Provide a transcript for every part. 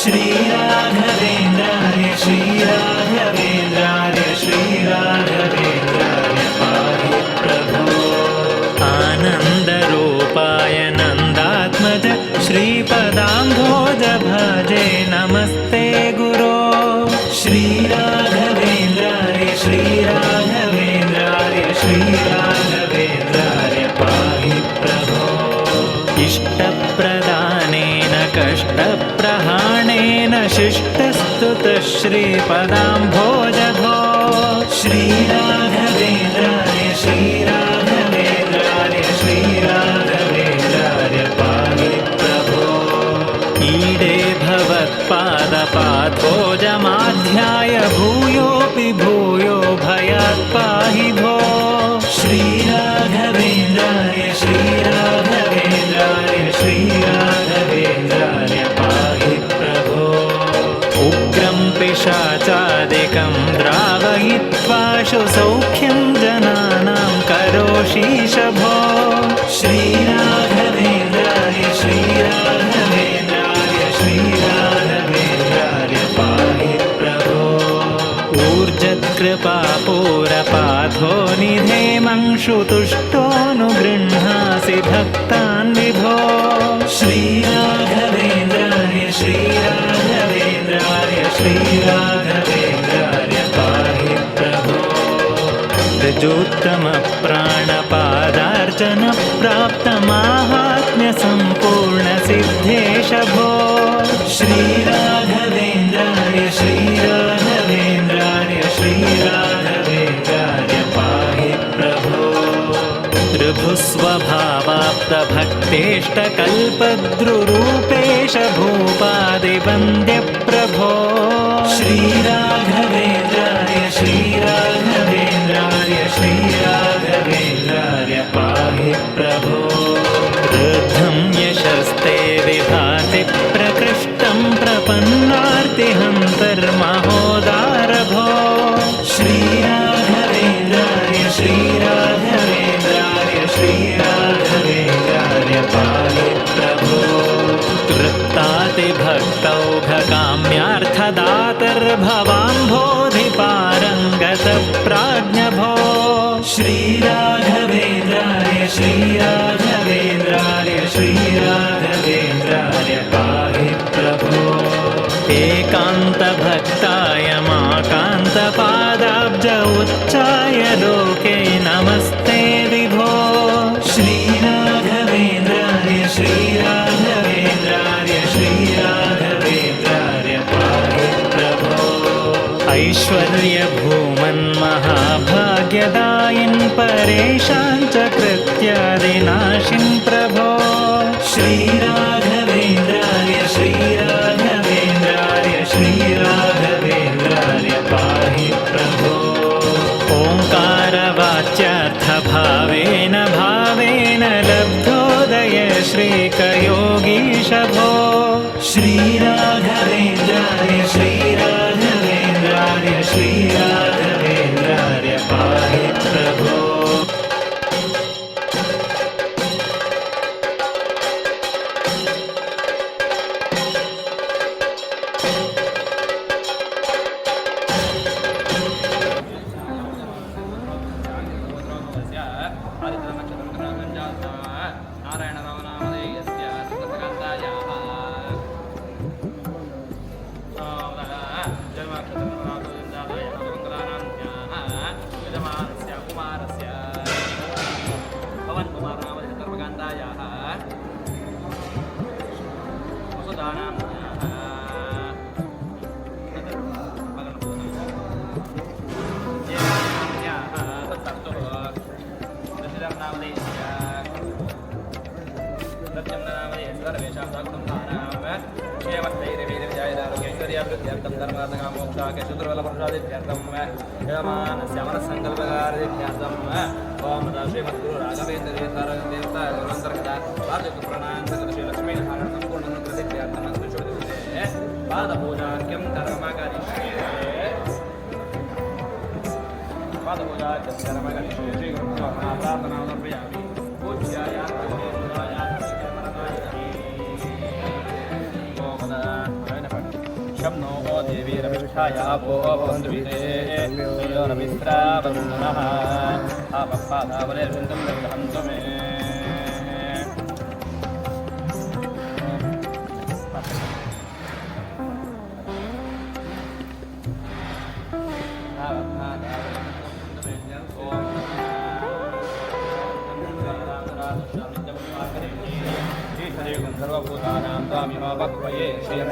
श्रीराघवेन्द्राय श्रीराघवेन्द्राय श्रीराघवेन्द्राय पाहि प्रभो। आनन्दरूपाय नन्दात्मज श्रीपदाम्भोज भजे नमस्ते गुरो। श्रीराघवेन्द्राय श्रीराघवेन्द्राय श्रीराघवेन्द्राय पाहि प्रभो। इष्टप्रदानेन कष्टप्रहाणेन शिष्टस्तुतः श्रीपदाम्भोज भो। श्रीराघवेन्द्राय श्रीराघवेन्द्राय श्रीराघवेन्द्राय पाहि प्रभो। ईडे भवत्पादपाथोजमाध्याय भूयोऽपि भूयो भयात् पाहि भो। श्रीराघवेन्द्राय श्रीराघवेन्द्राय श्रीराघवेन्द्राय पाहि प्रभो। उग्रं पिशाचादिकं द्रावयित्वाशु सौख्यं जनानां करोषीश भो। श्रीराघवेन्द्राय श्रीराघवेन्द्राय श्रीराघवेन्द्राय पाहि प्रभो। ऊर्जत्कृपापूरपाथो निधेमंशुतुष्टोऽनुगृह्णासि भक्तान् विभो। श्रीराघवेन्द्राय श्रीराघवेन्द्राय श्रीराघवेन्द्राय पाहि प्रभो। ऋजोत्तमप्राणपादार्चनप्राप्तमाहात्म्यसम्पूर्णसिद्धेश भो। श्रीराघवेन्द्राय श्रीराघवेन्द्राय श्रीराघवेन्द्राय पाहि प्रभो। ऋभुस्वभावाप्तभक्तेष्टकल्पद्रुरूपेश भूपादिवन्द्यप्रभो। श्रीराघवेन्द्राय श्रीराघवेन्द्राय श्रीराघवेन्द्राय पाहि प्रभो। ऋद्धं यशस्ते विभाति प्रकृष्टं प्रपन्नार्तिहन्तर्महोदार भो। श्रीराघवेन्द्राय श्रीराघवेन्द्राय श्रीराघवेन्द्राय पाहि प्रभो। तृप्तातिभक्तौघकाम्यार्थदातर्भवाम्भोधिपारङ्गतप्राज्ञभो। श्रीराघवेन्द्राय श्रीराघवेन्द्राय श्रीराघवेन्द्राय पाहि प्रभो। एकान्तभक्ताय माकान्तपादाब्ज उच्चाय लोके नमस्ते विभो। श्रीराघवेन्द्राय श्रीराघवेन्द्राय श्रीराघवेन्द्राय पाहि प्रभो। ऐश्वर्यभूमन्महाभाग्यदायिन् परेशान् च कृत्यादिनाशिन् प्रभो। श्रीराघवेन्द्राय श्रीराघवेन्द्राय श्रीराघवेन्द्राय पाहि प्रभो। ओङ्कारवाच्यार्थभावेन भावेन लब्धोदय श्रीकयोगीश भो। श्रीराघवेन्द्राय श्रीराघवेन्द्राय श्रीराघवेन्द्राय पाहि प्रभो। Gracias. शं नो देवी रविष्ठाय आपो भवन्तुभिते यो रविस्रावन्दनः आपप्पादावलेर्विन्दं निर्वहन्तु मे सर्वभूतानां त्वामिमा भक्वये श्रियं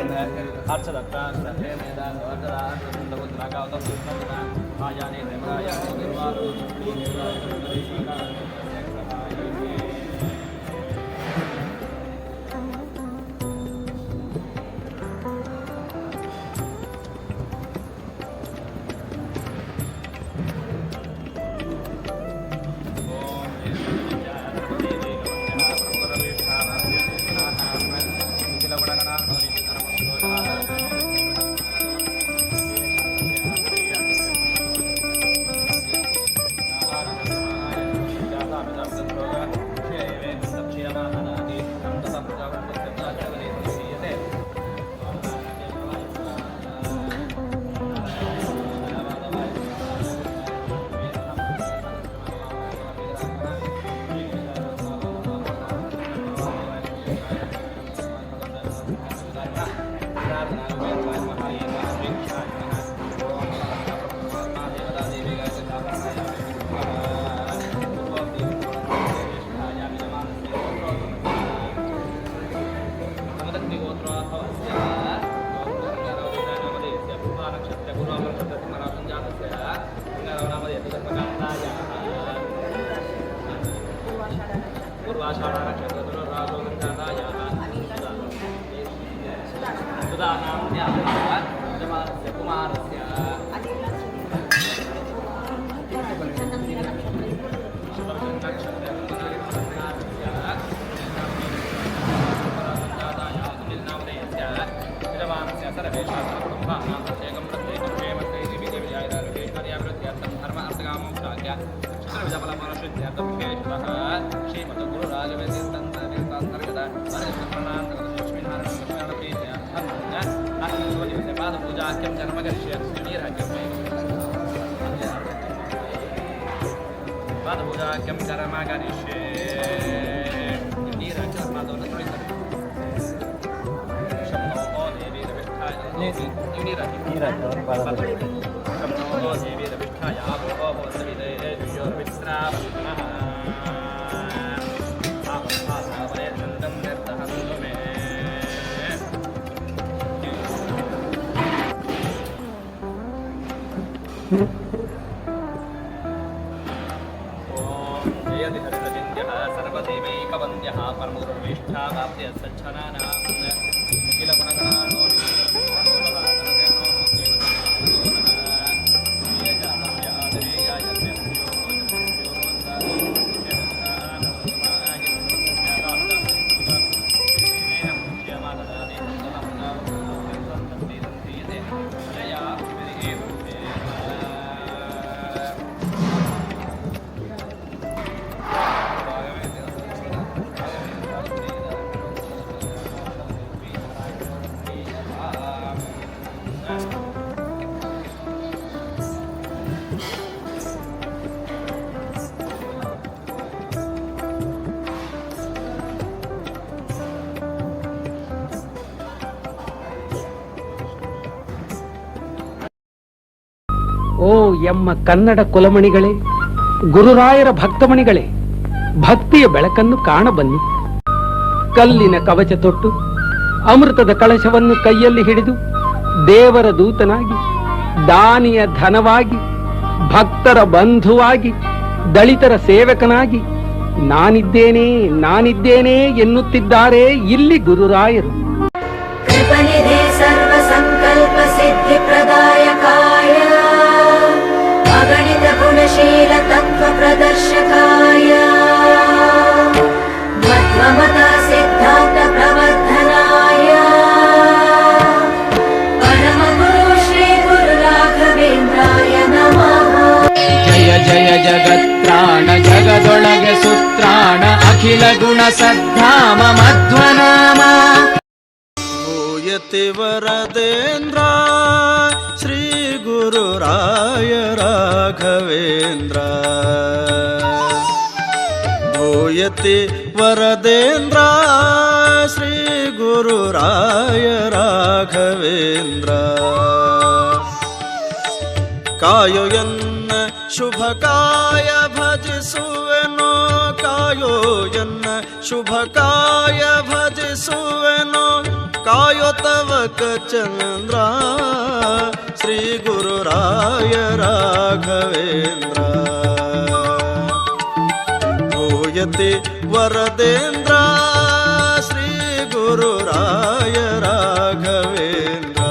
सर्वदेवैकवन्द्यः परमगुरुर्विष्ठावाप्य सच्छनानां निखिलगुणगणानो ಓ ಎಮ್ಮ ಕನ್ನಡ ಕುಲಮಣಿಗಳೇ, ಗುರುರಾಯರ ಭಕ್ತಮಣಿಗಳೇ, ಭಕ್ತಿಯ ಬೆಳಕನ್ನು ಕಾಣಬನ್ನಿ. ಕಲ್ಲಿನ ಕವಚ ತೊಟ್ಟು ಅಮೃತದ ಕಳಶವನ್ನು ಕೈಯಲ್ಲಿ ಹಿಡಿದು ದೇವರ ದೂತನಾಗಿ, ದಾನಿಯ ಧನವಾಗಿ, ಭಕ್ತರ ಬಂಧುವಾಗಿ, ದಲಿತರ ಸೇವಕನಾಗಿ ನಾನಿದ್ದೇನೆ ನಾನಿದ್ದೇನೆ ಎನ್ನುತ್ತಿದ್ದಾರೆ ಇಲ್ಲಿ ಗುರುರಾಯರು. कृपनिधे सर्वसङ्कल्प सिद्धि प्रदायकाय अगणित गुणशील तत्त्व प्रदर्शकाय मध्वमता सिद्धान्त प्रवर्धनाय परमगुरु श्री गुरु राघवेन्द्राय नमः. जय जय जगत्त्राण जगदೊಳಗೆ ಸುತ್ರಾಣ ಅಖಿಲ ಗುಣ ಸದ್ಧಾಮ ಮಧ್ವನಾಮ. ಭೂಯತಿ ವರದೇಂದ್ರ ಶ್ರೀ ಗುರುರಾಯ ರಾಘವೇಂದ್ರ ಭೂಯತಿ ವರದೇಂದ್ರ ಶ್ರೀ ಗುರುರಾಯ ರಾಘವೇಂದ್ರ ಕಾಯೋ ಎನ್ನ ಶುಭಕಾಯ ಭಜಿಸುವೆನೋ ಕಾಯೋ ಎನ್ನ ಶುಭಕಾಯ ಭಜಿಸುವೆನೋ ಕಾಯೋ ತವಕ ಚಂದ್ರ ಶ್ರೀ ಗುರುರಾಯ ರಾಘವೇಂದ್ರ ಭೂಯತಿ ವರದೇಂದ್ರ ಶ್ರೀ ಗುರುರಾಯ ರಾಘವೇಂದ್ರ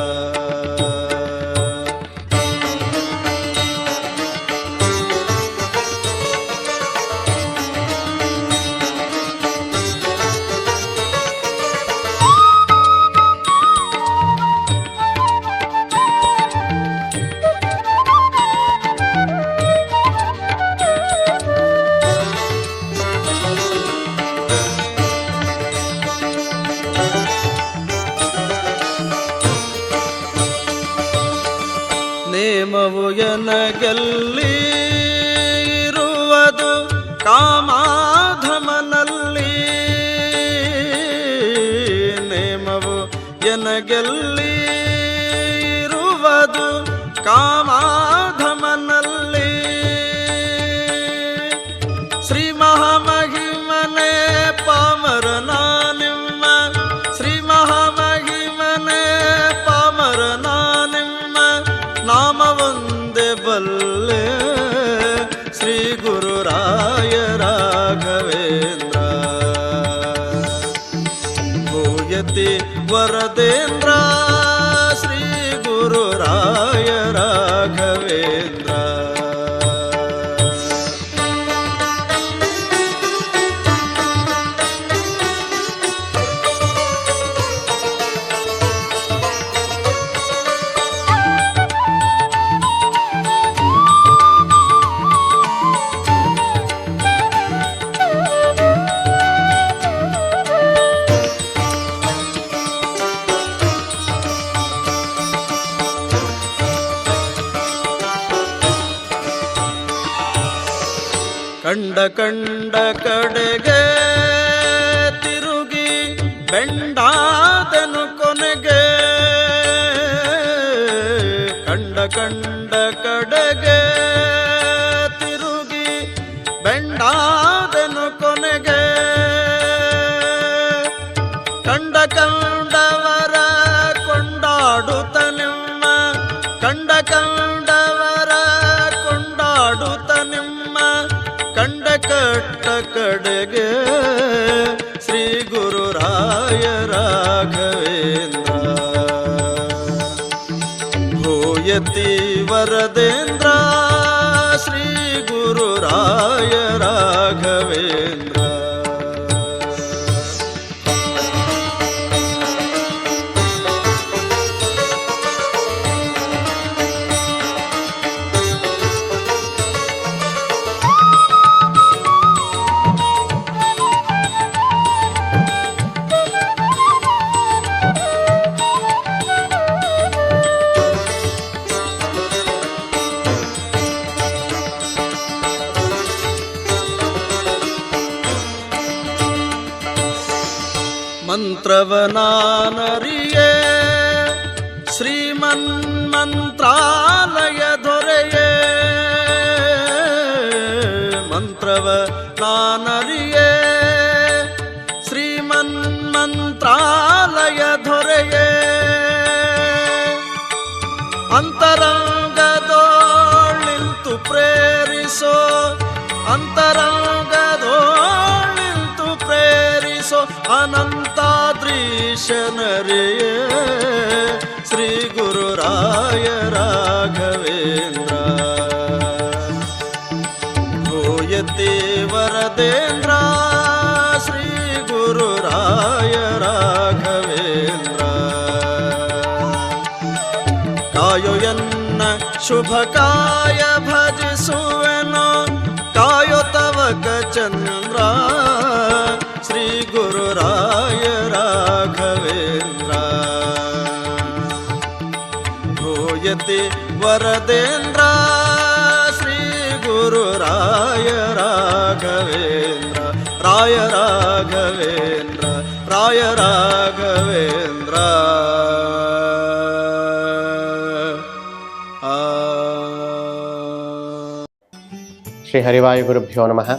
ನೇಮವು ಎನಗೆಲ್ಲಿ ಇರುವುದು ಕಾಮಾಧಮನಲ್ಲಿ ನೇಮವು ಎನಗೆಲ್ಲಿ ಇರುವುದು ಕಾಮಾಧಮನಲ್ಲಿ ಶ್ರೀ ಮಹಾಮಹಿಮನೆ ಪಾಮರನ ನಿಮ್ಮ ಶ್ರೀ ಮಹಾಮಹಿಮನೆ ಪಾಮರನ ನಿಮ್ಮ ನಾಮ ಒಂದೇ ಬಲ್ಲೆ ಶ್ರೀ ಗುರುರಾಯ ರಾಘವೇಂದ್ರ ಭೂಯತಿ ವರದೇಂದ್ರ ಶ್ರೀ ಗುರುರಾಯ ರಾಘವೇಂದ್ರ ಕಂಡ ಕಂಡ ಕಡೆಗೆ ತಿರುಗಿ ಬೆಂಡಾದನು ಕೊನೆಗೆ ಕಂಡ ಕಂಡ ಕಡೆಗೆ ತಿರುಗಿ ಬೆಂಡಾದನು ಕೊನೆಗೆ ಕಂಡ ಕಂಡವರ ಕೊಂಡಾಡುತ್ತ ನಿಮ್ಮ ಕಂಡ ಕಂಡವರ ಕೊಂಡಾಡುತ್ತ ನಿಮ್ಮ ಕಂಡ ಕಟ್ಟ ಕಡೆಗೆ ಶ್ರೀ ಗುರುರಾಯ ರಾಘವೇಂದ್ರ ಭೂಯತಿ ವರದೇಂದ್ರ ಶ್ರೀ ಗುರುರಾಯ ರಾಘವೇಂದ್ರ ಮಂತ್ರವನಾನರಿಯೇ ಶ್ರೀಮನ್ಮಂತ್ರಾಲಯ ದೊರೆಯೇ ಮಂತ್ರವನಾನರಿಯೇ ಶ್ರೀಮನ್ಮಂತ್ರಾಲಯ ದೊರೆಯೇ ಅಂತರಂಗದೋಳಿಂತು ಪ್ರೇರಿಸೋ ಅಂತರಂಗದೋಳಿಂತು ಪ್ರೇರಿಸೋ ಅನಂತಾದ್ರೀಶನರಿಯೇ ಶ್ರೀ ಗುರುರಾಯ ರಾಘವೇಂದ್ರ ಭೂಯತಿ ವರದೇಂದ್ರ ಶ್ರೀ ಗುರುರಾಯ ರಾಘವೇಂದ್ರ ಕಾಯೋ ಎನ್ನ ಶುಭಕಾಯ ಭಜಿಸುವೆನೋ ಕಾಯೋ ತವಕ ಚಂದ್ರ ಶ್ರೀ ಗುರುರಾಯ ರಾಘವೇಂದ್ರ ಯತಿ ವರದೇಂದ್ರ ಶ್ರೀ ಗುರು ರಾಯ ರಾಘವೇಂದ್ರ ರಾಯ ರಾಘವೇಂದ್ರ ರಾಯ ರಾಘವೇಂದ್ರ. ಶ್ರೀ ಹರಿವಾಯು ಗುರುಭ್ಯೋ ನಮಃ.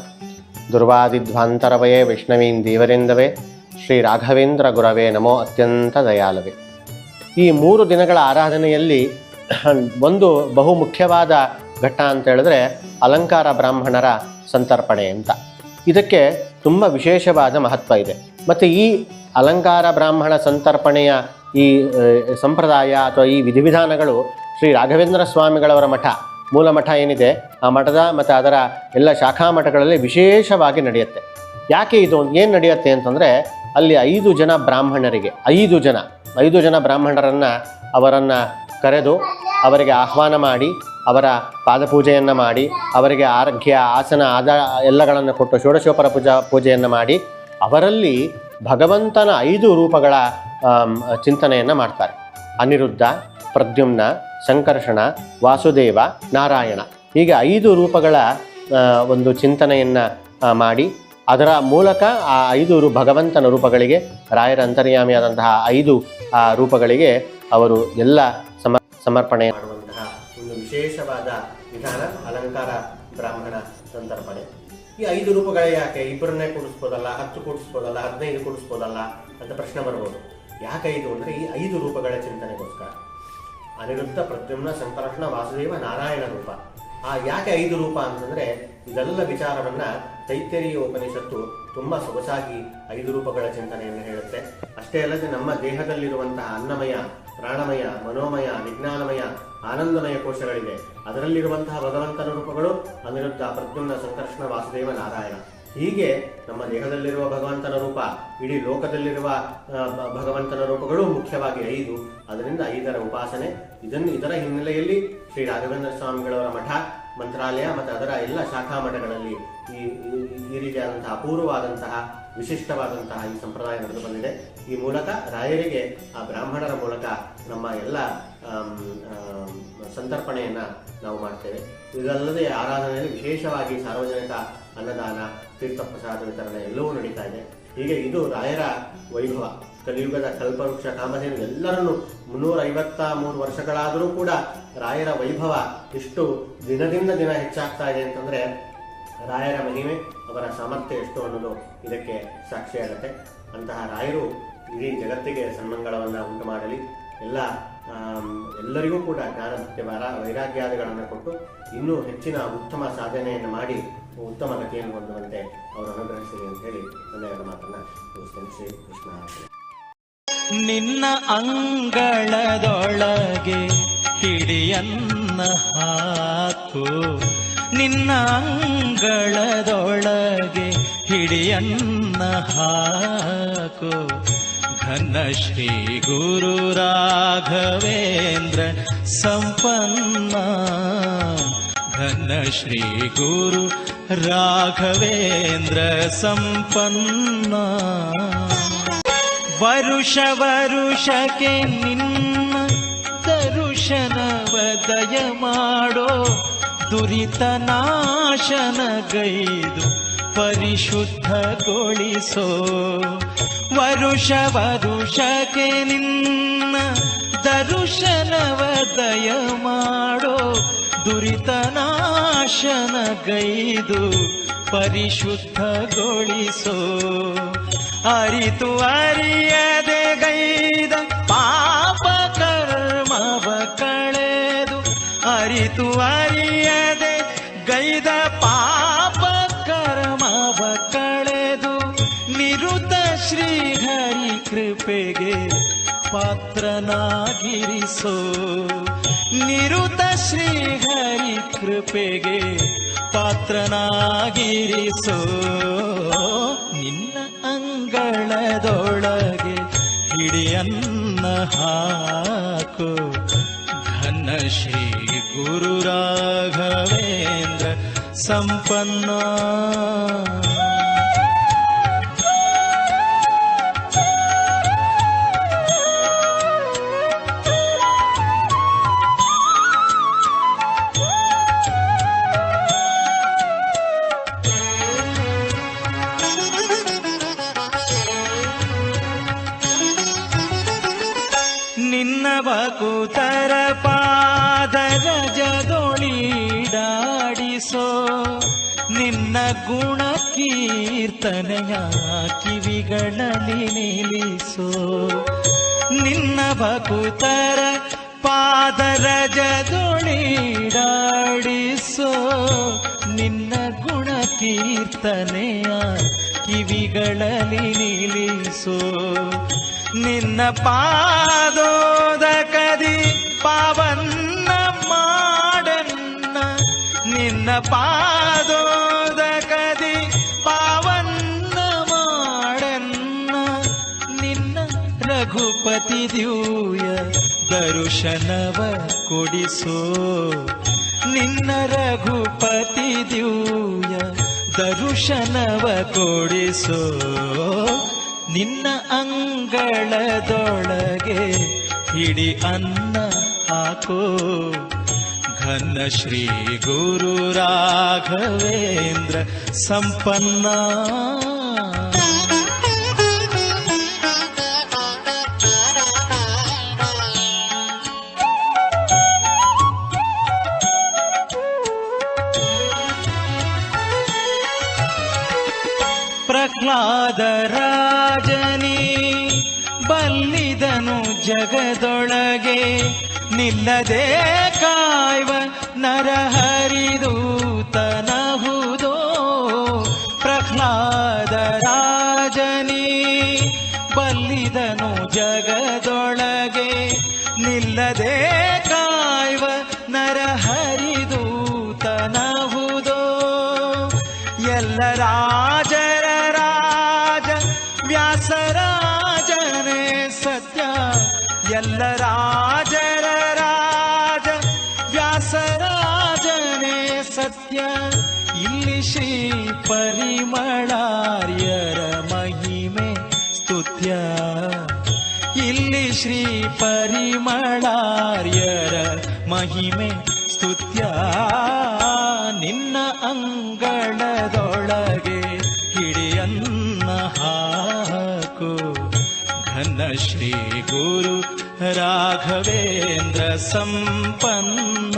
ದುರ್ವಾದಿಧ್ವಾಂತರವಯೇ ವೈಷ್ಣವೀಂ ದೇವರೆಂದವೇ ಶ್ರೀ ರಾಘವೇಂದ್ರ ಗುರವೇ ನಮೋ ಅತ್ಯಂತ ದಯಾಲವೇ. ಈ 3 ದಿನಗಳ ಆರಾಧನೆಯಲ್ಲಿ ಒಂದು ಬಹುಮುಖ್ಯವಾದ ಘಟ್ಟ ಅಂತ ಹೇಳಿದ್ರೆ ಅಲಂಕಾರ ಬ್ರಾಹ್ಮಣರ ಸಂತರ್ಪಣೆ ಅಂತ. ಇದಕ್ಕೆ ತುಂಬ ವಿಶೇಷವಾದ ಮಹತ್ವ ಇದೆ. ಮತ್ತು ಈ ಅಲಂಕಾರ ಬ್ರಾಹ್ಮಣ ಸಂತರ್ಪಣೆಯ ಈ ಸಂಪ್ರದಾಯ ಅಥವಾ ಈ ವಿಧಿವಿಧಾನಗಳು ಶ್ರೀ ರಾಘವೇಂದ್ರ ಸ್ವಾಮಿಗಳವರ ಮಠ, ಮೂಲ ಮಠ ಏನಿದೆ ಆ ಮಠದ ಮತ್ತು ಅದರ ಎಲ್ಲ ಶಾಖಾ ಮಠಗಳಲ್ಲಿ ವಿಶೇಷವಾಗಿ ನಡೆಯುತ್ತೆ. ಯಾಕೆ ಇದು ಏನು ನಡೆಯುತ್ತೆ ಅಂತಂದರೆ, ಅಲ್ಲಿ 5 ಜನ ಬ್ರಾಹ್ಮಣರಿಗೆ 5 ಜನ ಬ್ರಾಹ್ಮಣರನ್ನು ಅವರನ್ನು ಕರೆದು ಅವರಿಗೆ ಆಹ್ವಾನ ಮಾಡಿ ಅವರ ಪಾದಪೂಜೆಯನ್ನು ಮಾಡಿ ಅವರಿಗೆ ಆರೋಗ್ಯ ಆಸನ ಎಲ್ಲಗಳನ್ನು ಕೊಟ್ಟು ಷೋಡಶೋಪರ ಪೂಜೆಯನ್ನು ಮಾಡಿ ಅವರಲ್ಲಿ ಭಗವಂತನ 5 ರೂಪಗಳ ಚಿಂತನೆಯನ್ನು ಮಾಡ್ತಾರೆ. ಅನಿರುದ್ಧ, ಪ್ರದ್ಯುಮ್ನ, ಸಂಕರ್ಷಣ, ವಾಸುದೇವ, ನಾರಾಯಣ, ಹೀಗೆ 5 ರೂಪಗಳ ಒಂದು ಚಿಂತನೆಯನ್ನು ಮಾಡಿ ಅದರ ಮೂಲಕ ಆ 5 ಭಗವಂತನ ರೂಪಗಳಿಗೆ, ರಾಯರ ಅಂತರ್ಯಾಮಿಯಾದಂತಹ 5 ರೂಪಗಳಿಗೆ ಅವರು ಎಲ್ಲ ಸಮರ್ಪಣೆ ಮಾಡುವಂತಹ ಒಂದು ವಿಶೇಷವಾದ ವಿಧಾನ ಅಲಂಕಾರ ಬ್ರಾಹ್ಮಣ ಸಂತರ್ಪಣೆ. ಈ 5 ರೂಪಗಳೇ ಯಾಕೆ? 2 ಕೂಡಿಸ್ಬೋದಲ್ಲ, 10 ಕೂಡಿಸ್ಬೋದಲ್ಲ, 15 ಕೂಡಿಸ್ಬೋದಲ್ಲ ಅಂತ ಪ್ರಶ್ನೆ ಬರ್ಬೋದು. ಯಾಕೆ 5 ಅಂದರೆ ಈ 5 ರೂಪಗಳ ಚಿಂತನೆಗೋಸ್ಕರ. ಅನಿರುದ್ಧ, ಪ್ರದ್ಯುಮ್ನ, ಸಂಕರ್ಷಣ, ವಾಸುದೇವ, ನಾರಾಯಣ ರೂಪ. ಯಾಕೆ 5 ರೂಪ ಅಂತಂದರೆ ಇದೆಲ್ಲ ವಿಚಾರವನ್ನು ತೈತ್ತರೀಯ ಉಪನಿಷತ್ತು ತುಂಬ ಸೊಗಸಾಗಿ 5 ರೂಪಗಳ ಚಿಂತನೆಯನ್ನು ಹೇಳುತ್ತೆ. ಅಷ್ಟೇ ಅಲ್ಲದೆ ನಮ್ಮ ದೇಹದಲ್ಲಿರುವಂತಹ ಅನ್ನಮಯ, ಪ್ರಾಣಮಯ, ಮನೋಮಯ, ವಿಜ್ಞಾನಮಯ, ಆನಂದಮಯ ಕೋಶಗಳಿವೆ. ಅದರಲ್ಲಿರುವಂತಹ ಭಗವಂತನ ರೂಪಗಳು ಅನಿರುದ್ಧ, ಪ್ರದ್ಯುಮ್ನ, ಸಂಕರ್ಷಣ, ವಾಸುದೇವ, ನಾರಾಯಣ. ಹೀಗೆ ನಮ್ಮ ದೇಹದಲ್ಲಿರುವ ಭಗವಂತನ ರೂಪ, ಇಡೀ ಲೋಕದಲ್ಲಿರುವ ಭಗವಂತನ ರೂಪಗಳು ಮುಖ್ಯವಾಗಿ 5. ಅದರಿಂದ 5ರ ಉಪಾಸನೆ. ಇದರ ಹಿನ್ನೆಲೆಯಲ್ಲಿ ಶ್ರೀ ರಾಘವೇಂದ್ರ ಸ್ವಾಮಿಗಳವರ ಮಠ, ಮಂತ್ರಾಲಯ ಮತ್ತು ಅದರ ಎಲ್ಲ ಶಾಖಾ ಮಠಗಳಲ್ಲಿ ಈ ರೀತಿಯಾದಂತಹ ಅಪೂರ್ವವಾದಂತಹ ವಿಶಿಷ್ಟವಾದಂತಹ ಈ ಸಂಪ್ರದಾಯ ನಡೆದು ಬಂದಿದೆ. ಈ ಮೂಲಕ ರಾಯರಿಗೆ ಆ ಬ್ರಾಹ್ಮಣರ ಮೂಲಕ ನಮ್ಮ ಎಲ್ಲ ಸಂತರ್ಪಣೆಯನ್ನು ನಾವು ಮಾಡ್ತೇವೆ. ಇದಲ್ಲದೆ ಆರಾಧನೆಯಲ್ಲಿ ವಿಶೇಷವಾಗಿ ಸಾರ್ವಜನಿಕ ಅನ್ನದಾನ, ತೀರ್ಥಪ್ರಸಾದ ವಿತರಣೆ ಎಲ್ಲವೂ ನಡೀತಾ ಇದೆ. ಹೀಗೆ ಇದು ರಾಯರ ವೈಭವ. ಕಲಿಯುಗದ ಕಲ್ಪವೃಕ್ಷ ಕಾಮಧೇನು ಎಲ್ಲರನ್ನು 353 ವರ್ಷಗಳಾದರೂ ಕೂಡ ರಾಯರ ವೈಭವ ಇಷ್ಟು ದಿನದಿಂದ ದಿನ ಹೆಚ್ಚಾಗ್ತಾ ಇದೆ ಅಂತಂದರೆ ರಾಯರ ಮಹಿಮೆ, ಅವರ ಸಾಮರ್ಥ್ಯ ಎಷ್ಟು ಅನ್ನೋದು ಇದಕ್ಕೆ ಸಾಕ್ಷಿಯಾಗತ್ತೆ. ಅಂತಹ ರಾಯರು ಇಡೀ ಜಗತ್ತಿಗೆ ಸನ್ಮಂಗಳವನ್ನು ಉಂಟು ಮಾಡಲಿ, ಎಲ್ಲರಿಗೂ ಕೂಡ ಜ್ಞಾನ ಭಕ್ತಿ ವೈರಾಗ್ಯಾದಿಗಳನ್ನು ಕೊಟ್ಟು ಇನ್ನೂ ಹೆಚ್ಚಿನ ಉತ್ತಮ ಸಾಧನೆಯನ್ನು ಮಾಡಿ ಉತ್ತಮ ಗತಿಯನ್ನು ಹೊಂದುವಂತೆ ಅವರು ಅನುಗ್ರಹಿಸಲಿ ಅಂತ ಹೇಳಿ ನನ್ನ 2 ಮಾತನ್ನು ಮುಗಿಸ್ತೇನೆ. ಶ್ರೀ ಕೃಷ್ಣ. ನಿನ್ನ ಅಂಗಳದೊಳಗೆ ಹಿಡಿಯನ್ನ ಹಾಕು, ನಿನ್ನ ಅಂಗಳದೊಳಗೆ ಹಿಡಿಯನ್ನ ಹಾಕು, ಘನ ಶ್ರೀ ಗುರು ರಾಘವೇಂದ್ರ ಸಂಪನ್ನ, ಘನ ಶ್ರೀ ಗುರು ರಾಘವೇಂದ್ರ ಸಂಪನ್ನ. ವರುಷ ವರುಷಕ್ಕೆ ನಿನ್ನ ದರುಶನವ ದಯ ಮಾಡೋ, ದುರಿತ ನಾಶನಗೈದು ಪರಿಶುದ್ಧಗೊಳಿಸೋ. ವರುಷ ವರುಷಕ್ಕೆ ನಿನ್ನ ದರುಶನವ ದಯ ಮಾಡೋ, ದುರಿತ ನಾಶನಗೈದು ಪರಿಶುದ್ಧಗೊಳಿಸೋ. ಅರಿತು ಅರಿಯದೆ ಗೈದ ಪಾಪ ಕರ್ಮವ ಕಳೆದು, ಅರಿತು ಅರಿಯದೆ ಗೈದ ಪಾಪ ಕರ್ಮವ ಕಳೆದು, ನಿರುತ ಶ್ರೀಹರಿ ಕೃಪೆಗೆ ಪಾತ್ರನಾಗಿರಿಸೋ. ನಿರುತ ಶ್ರೀಹರಿ ಕೃಪೆಗೆ ಪಾತ್ರನಾಗಿರಿಸೋ. ನಿನ್ನ ಅಂಗಳದೊಳಗೆ ಹಿಡಿಯನ್ನ ಹಾಕು, ಘನ ಶ್ರೀ ಗುರು ರಾಘವೇಂದ್ರ ಸಂಪನ್ನ. ಭಕುತರ ಪಾದರಜದೊಳಿಡಾಡಿಸೋ ನಿನ್ನ ಗುಣ ಕೀರ್ತನೆಯ ಕಿವಿಗಳಲ್ಲಿ ನಿಲ್ಲಿಸೋ. ನಿನ್ನ ಭಕುತರ ಪಾದರಜದೊಳಿಡಾಡಿಸೋ ನಿನ್ನ ಗುಣ ಕೀರ್ತನೆಯ ಕಿವಿಗಳಲ್ಲಿ ನಿಲ್ಲಿಸೋ. ನಿನ್ನ ಪಾದೋದಕದಿ ಪಾವನ್ನ ಮಾಡನ್ನ, ನಿನ್ನ ಪಾದೋದಕದಿ ಪಾವನ್ನ ಮಾಡನ್ನ. ನಿನ್ನ ರಘುಪತಿ ದಿವ್ಯ ದರುಶನವ ಕೊಡಿಸೋ. ನಿನ್ನ ರಘುಪತಿ ದಿವ್ಯ ದರುಶನವ ಕೊಡಿಸೋ. ನಿನ್ನ ಅಂಗಳದೊಳಗೆ ಹಿಡಿ ಅನ್ನ ಹಾಕೋ. ಘನ ಶ್ರೀ ಗುರು ರಾಘವೇಂದ್ರ ಸಂಪನ್ನ. ಪ್ರಹ್ಲಾದರಾಜನಿ ಬಲ್ಲಿದನು ಜಗದೊಳಗೆ ನಿಲ್ಲದೆ ಕಾಯ್ವ ನರಹರಿದೂತನಹುದೋ. ಪ್ರಹ್ಲಾದರಾಜನಿ ಬಲ್ಲಿದನು ಜಗದೊಳಗೆ ನಿಲ್ಲದೆ ಕಾಯ್ವ ನರಹರಿದೂತನಹುದೋ. ಎಲ್ಲ ರಾಜರ ರಾಜ ವ್ಯಾಸರಾಜನೇ ಸತ್ಯ. ಎಲ್ಲ ರಾಜರ ರಾಜ ವ್ಯಾಸರಾಜನೇ ಸತ್ಯ. ಇಲ್ಲಿ ಶ್ರೀ ಪರಿಮಳಾರ್ಯರ ಮಹಿಮೆ ಸ್ತುತ್ಯ. ಇಲ್ಲಿ ಶ್ರೀ ಪರಿಮಳಾರ್ಯರ ಮಹಿಮೆ ಸ್ತುತ್ಯ. ನಿನ್ನ ಅಂಗಳದೊಳಗೆ ಹಿಡಿಯನ್ನ ಹಾಕು. ಘನ ಶ್ರೀ ಗುರು ರಾಘವೇಂದ್ರ ಸಂಪನ್ನ.